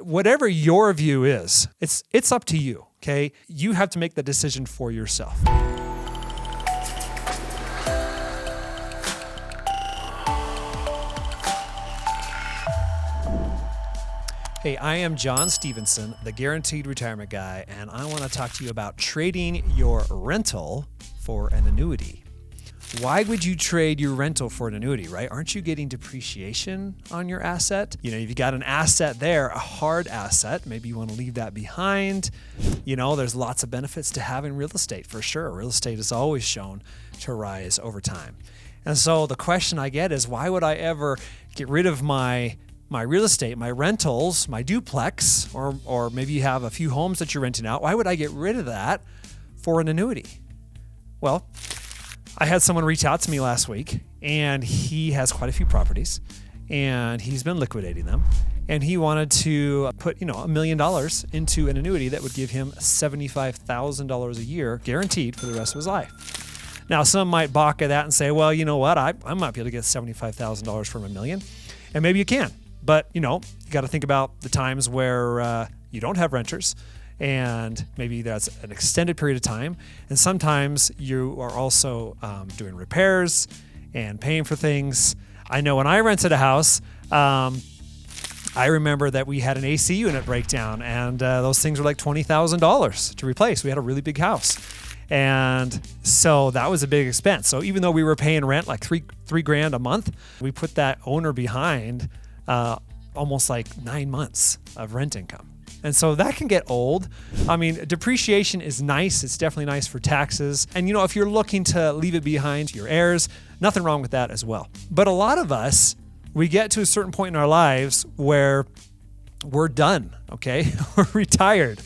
whatever your view is, it's up to you, okay? You have to make the decision for yourself. Hey, I am John Stevenson, the Guaranteed Retirement Guy, and I want to talk to you about trading your rental for an annuity. Why would you trade your rental for an annuity, right? Aren't you getting depreciation on your asset? You've got an asset there, a hard asset. Maybe you want to leave that behind. There's lots of benefits to having real estate for sure. Real estate is always shown to rise over time. And so the question I get is, why would I ever get rid of my real estate, my rentals, my duplex, or maybe you have a few homes that you're renting out? Why would I get rid of that for an annuity? Well, I had someone reach out to me last week, and he has quite a few properties, and he's been liquidating them, and he wanted to put $1 million into an annuity that would give him $75,000 a year guaranteed for the rest of his life. Now, some might balk at that and say, well, you know what, I might be able to get $75,000 from $1 million, and maybe you can. But, you got to think about the times where you don't have renters, and maybe that's an extended period of time. And sometimes you are also doing repairs and paying for things. I know when I rented a house, I remember that we had an AC unit breakdown, and those things were like $20,000 to replace. We had a really big house. And so that was a big expense. So even though we were paying rent like three grand a month, we put that owner behind almost like 9 months of rent income. And so that can get old. I mean, depreciation is nice. It's definitely nice for taxes. And if you're looking to leave it behind to your heirs, nothing wrong with that as well. But a lot of us, we get to a certain point in our lives where we're done, okay? We're retired.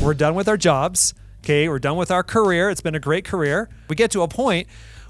We're done with our jobs, okay? We're done with our career. It's been a great career. We get to a point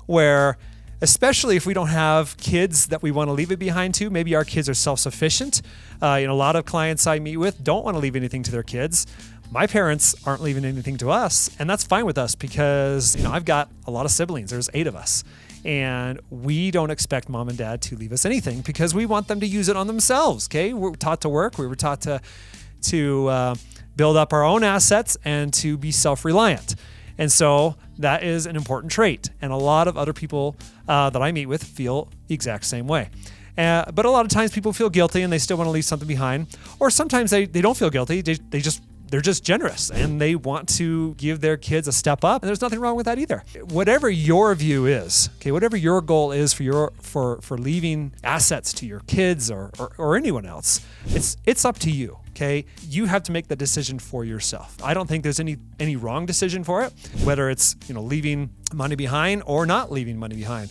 where, especially if we don't have kids that we want to leave it behind to, maybe our kids are self-sufficient. A lot of clients I meet with don't want to leave anything to their kids. My parents aren't leaving anything to us, and that's fine with us because, I've got a lot of siblings. There's 8 of us, and we don't expect mom and dad to leave us anything because we want them to use it on themselves, okay? We're taught to work. We were taught to build up our own assets and to be self-reliant. And so that is an important trait. And a lot of other people that I meet with feel the exact same way. But a lot of times people feel guilty and they still want to leave something behind. Or sometimes they don't feel guilty. They're just generous and they want to give their kids a step up. And there's nothing wrong with that either. Whatever your view is, okay, whatever your goal is for leaving assets to your kids or anyone else, it's up to you. Okay, you have to make the decision for yourself. I don't think there's any wrong decision for it, whether it's leaving money behind or not leaving money behind.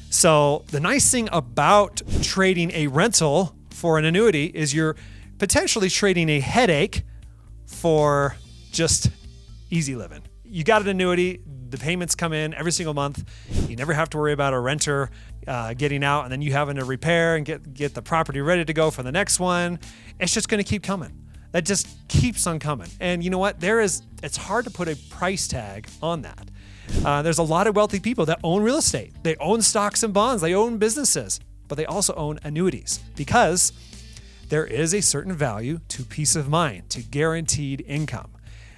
So the nice thing about trading a rental for an annuity is you're potentially trading a headache for just easy living. You got an annuity, the payments come in every single month. You never have to worry about a renter getting out and then you having to repair and get the property ready to go for the next one. It's just going to keep coming. That just keeps on coming. And you know what? It's hard to put a price tag on that. There's a lot of wealthy people that own real estate. They own stocks and bonds. They own businesses, but they also own annuities because there is a certain value to peace of mind, to guaranteed income.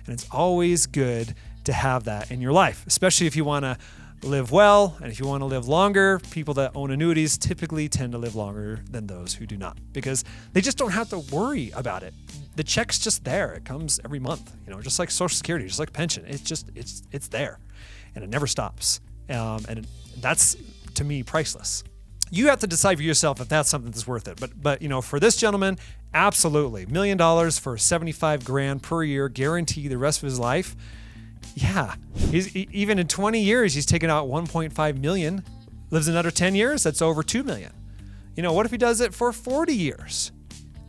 And it's always good to have that in your life, especially if you want to live well and if you want to live longer. People that own annuities typically tend to live longer than those who do not because they just don't have to worry about it. The check's just there. It comes every month, just like Social Security, just like pension. It's there and it never stops. And that's, to me, priceless. You have to decide for yourself if that's something that's worth it. But for this gentleman, absolutely. $1 million for $75,000 per year, guaranteed the rest of his life. Yeah, even in 20 years, he's taken out $1.5 million. Lives another 10 years, that's over $2 million. What if he does it for 40 years?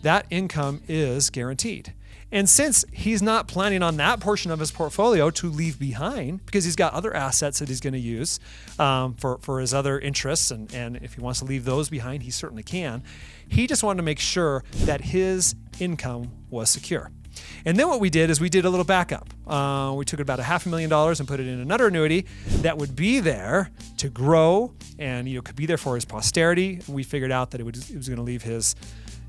That income is guaranteed. And since he's not planning on that portion of his portfolio to leave behind, because he's got other assets that he's going to use for his other interests, and if he wants to leave those behind, he certainly can. He just wanted to make sure that his income was secure. And then what we did is we did a little backup. We took about $500,000 and put it in another annuity that would be there to grow and could be there for his posterity. We figured out that it was going to leave his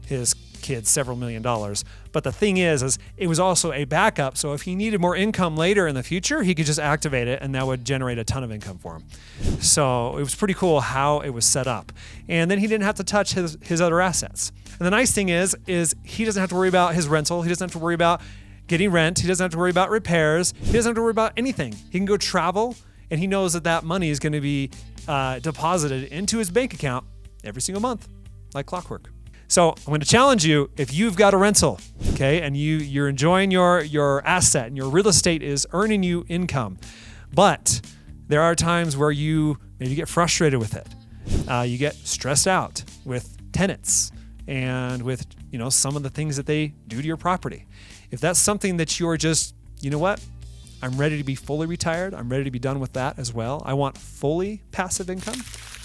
his kids several $1,000,000. But the thing is it was also a backup. So if he needed more income later in the future, he could just activate it and that would generate a ton of income for him. So it was pretty cool how it was set up. And then he didn't have to touch his other assets. And the nice thing is he doesn't have to worry about his rental. He doesn't have to worry about getting rent. He doesn't have to worry about repairs. He doesn't have to worry about anything. He can go travel and he knows that money is going to be deposited into his bank account every single month, like clockwork. So I'm going to challenge you, if you've got a rental, okay, and you're enjoying your asset and your real estate is earning you income, but there are times where you maybe get frustrated with it. You get stressed out with tenants and with some of the things that they do to your property. If that's something that you're just, you know what, I'm ready to be fully retired, I'm ready to be done with that as well, I want fully passive income,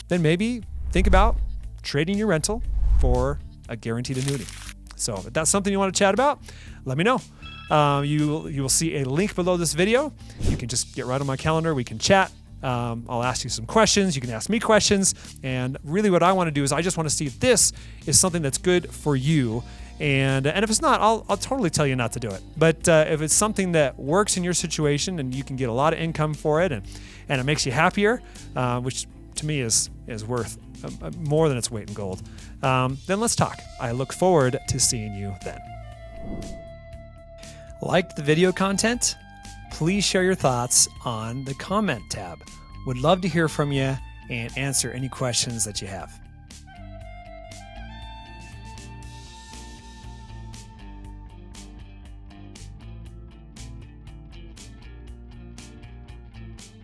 then maybe think about trading your rental for a guaranteed annuity. So if that's something you want to chat about, let me know. You will see a link below this video. You can just get right on my calendar. We can chat. I'll ask you some questions. You can ask me questions. And really what I want to do is I just want to see if this is something that's good for you. And if it's not, I'll totally tell you not to do it. But if it's something that works in your situation and you can get a lot of income for it and it makes you happier, which to me is worth more than its weight in gold, then let's talk. I look forward to seeing you then. Like the video content? Please share your thoughts on the comment tab. Would love to hear from you and answer any questions that you have.